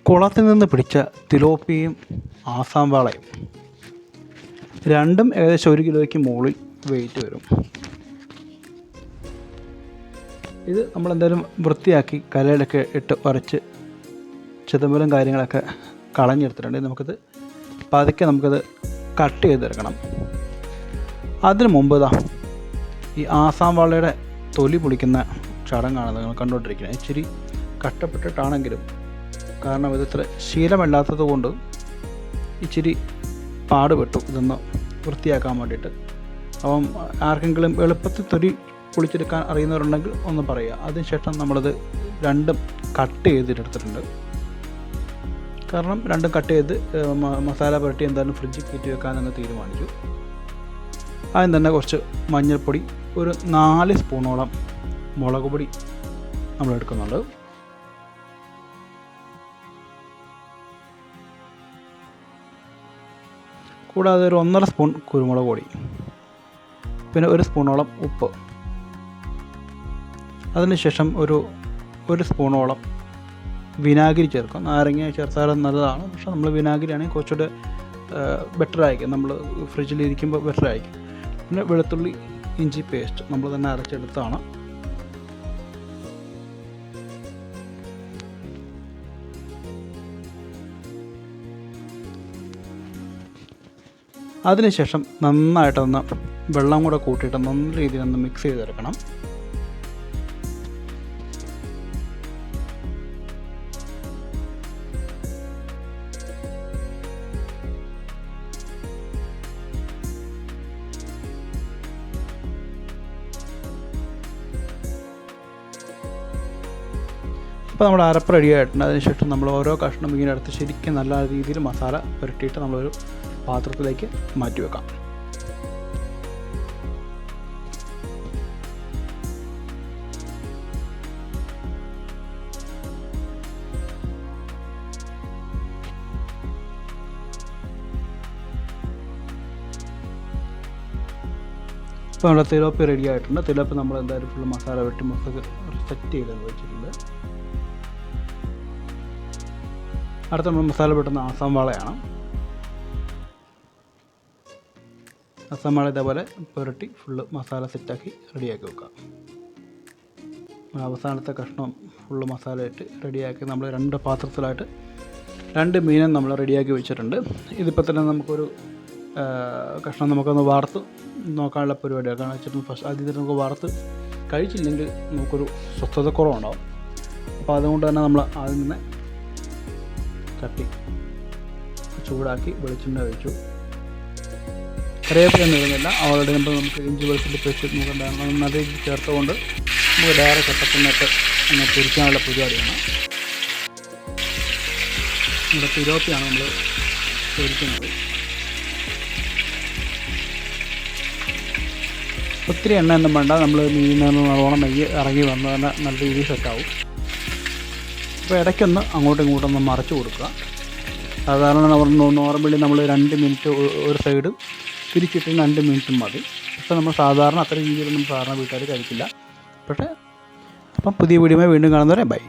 കുളത്തിൽ നിന്ന് പിടിച്ച തിലോപ്പിയും ആസാം വാളയും രണ്ടും ഏകദേശം 1 കിലോയ്ക്ക് മുകളിൽ വെയിറ്റ് വരും. ഇത് നമ്മളെന്തായാലും വൃത്തിയാക്കി കലയിലൊക്കെ ഇട്ട് ഉരച്ച് ചിതമ്പലും കാര്യങ്ങളൊക്കെ കളഞ്ഞെടുത്തിട്ടുണ്ട്. നമുക്കത് പതുക്കെ നമുക്കത് കട്ട് ചെയ്തെടുക്കണം. അതിന് മുമ്പ് ഈ ആസാം വാളയുടെ തൊലി പൊളിക്കുന്ന ചടങ്ങാണ് നിങ്ങൾ കണ്ടുകൊണ്ടിരിക്കുന്നത്. ഇച്ചിരി കഷ്ടപ്പെട്ടിട്ടാണെങ്കിലും, കാരണം ഇതിത്ര ശീലമല്ലാത്തത് കൊണ്ട് ഇച്ചിരി പാടുപെട്ടു ഇതൊന്ന് വൃത്തിയാക്കാൻ വേണ്ടിയിട്ട്. അപ്പം ആർക്കെങ്കിലും എളുപ്പത്തിൽ തൊലി പൊളിച്ചെടുക്കാൻ അറിയുന്നവരുണ്ടെങ്കിൽ ഒന്ന് പറയുക. അതിനുശേഷം നമ്മളത് രണ്ടും കട്ട് ചെയ്തിട്ടെടുത്തിട്ടുണ്ട്. കാരണം രണ്ടും കട്ട് ചെയ്ത് മസാല പുരട്ടി എന്തായാലും ഫ്രിഡ്ജിൽ കയറ്റി വെക്കാനെന്ന് തീരുമാനിച്ചു. അതിന് തന്നെ കുറച്ച് മഞ്ഞൾപ്പൊടി, ഒരു 4 സ്പൂണോളം മുളക് പൊടി നമ്മൾ എടുക്കുന്നുണ്ട്. കൂടാതെ ഒരു 1.5 സ്പൂൺ കുരുമുളക് പൊടി, പിന്നെ 1 സ്പൂണോളം ഉപ്പ്. അതിനുശേഷം ഒരു സ്പൂണോളം വിനാഗിരി ചേർക്കും. നാരങ്ങ ചേർത്താലും നല്ലതാണ്, പക്ഷേ നമ്മൾ വിനാഗിരിയാണെങ്കിൽ കുറച്ചുകൂടെ ബെറ്റർ ആയിരിക്കും, നമ്മൾ ഫ്രിഡ്ജിലിരിക്കുമ്പോൾ ബെറ്റർ ആയിരിക്കും. പിന്നെ വെളുത്തുള്ളി ഇഞ്ചി പേസ്റ്റ് നമ്മൾ തന്നെ അരച്ചെടുത്താണ്. അതിനുശേഷം നന്നായിട്ടൊന്ന് വെള്ളം കൂടെ കൂട്ടിയിട്ട് നല്ല രീതിയിൽ ഒന്ന് മിക്സ് ചെയ്തെടുക്കണം. അപ്പോൾ നമ്മുടെ അരപ്പ് റെഡി ആയിട്ടുണ്ട്. അതിനുശേഷം നമ്മൾ ഓരോ കഷ്ണം ഇങ്ങനെ എടുത്ത് ശരിക്കും നല്ല രീതിയിൽ മസാല പുരട്ടിയിട്ട് നമ്മളൊരു പാത്രത്തിലേക്ക് മാറ്റി വെക്കാം. ഇപ്പോൾ നമ്മുടെ തിലോപ്പി റെഡി ആയിട്ടുണ്ട്. തിലോപ്പി നമ്മൾ എന്തായാലും ഫുള്ള് മസാല വെട്ടി സെറ്റ് ചെയ്തെന്ന് വെച്ചിട്ടുണ്ട്. അടുത്ത നമ്മൾ മസാല പെട്ടുന്ന ആസാം വാളയാണ്. ആസാം വാള ഇതേപോലെ പുരട്ടി ഫുള്ള് മസാല സെറ്റാക്കി റെഡിയാക്കി വെക്കാം. അവസാനത്തെ കഷ്ണം ഫുള്ള് മസാല ഇട്ട് റെഡിയാക്കി നമ്മൾ 2 പാത്രത്തിലായിട്ട് 2 മീനും നമ്മൾ റെഡിയാക്കി വെച്ചിട്ടുണ്ട്. ഇതിപ്പോൾ തന്നെ നമുക്കൊരു കഷ്ണം നമുക്കൊന്ന് വാർത്ത് നോക്കാനുള്ള പരിപാടിയാണ്. കാരണം വെച്ചിട്ട് ഫസ്റ്റ് ആദ്യം നമുക്ക് വാർത്ത് കഴിച്ചില്ലെങ്കിൽ നമുക്കൊരു സ്വസ്ഥതക്കുറവുണ്ടാവും. അപ്പോൾ അതുകൊണ്ട് തന്നെ നമ്മൾ ആദ്യം തന്നെ ചട്ടി ചൂടാക്കി വെളിച്ചെണ്ണ ഒഴിച്ചു. കറിവേപ്പില ഇടുന്നില്ല, അവളുടെ മുമ്പ് നമുക്ക് ഇഞ്ചി വെളുത്തുള്ളി പേസ്റ്റ് നമുക്ക് നല്ല രീതിയിൽ ചേർത്തുകൊണ്ട് നമുക്ക് ഡയറക്റ്റ് ചട്ടത്തിനകത്ത് ഒന്ന് പൊരിക്കാനുള്ള പരിപാടിയാണ്. നമ്മുടെ തിലോപ്പിയാണ് നമ്മൾ പൊരിക്കുന്നത്. ഒത്തിരി എണ്ണയൊന്നും വേണ്ട, നമ്മൾ മീനിൽ നിന്ന് നല്ലോണം നെയ്യ് ഇറങ്ങി വന്ന് തന്നെ നല്ല രീതിയിൽ സെറ്റാവും. അപ്പോൾ ഇടയ്ക്കൊന്ന് അങ്ങോട്ടും ഇങ്ങോട്ടൊന്ന് മറച്ച് കൊടുക്കുക. സാധാരണ നോർമലി നമ്മൾ 2 മിനിറ്റ് ഒരു സൈഡ് തിരിച്ചിട്ട് 2 മിനിറ്റും മതി. പക്ഷേ നമ്മൾ സാധാരണ അത്ര രീതിയിലൊന്നും സാധാരണ വീട്ടുകാർ കഴിക്കില്ല. പക്ഷേ അപ്പം പുതിയ വീഡിയോയുമായി വീണ്ടും കാണുന്നവരെ ബൈ.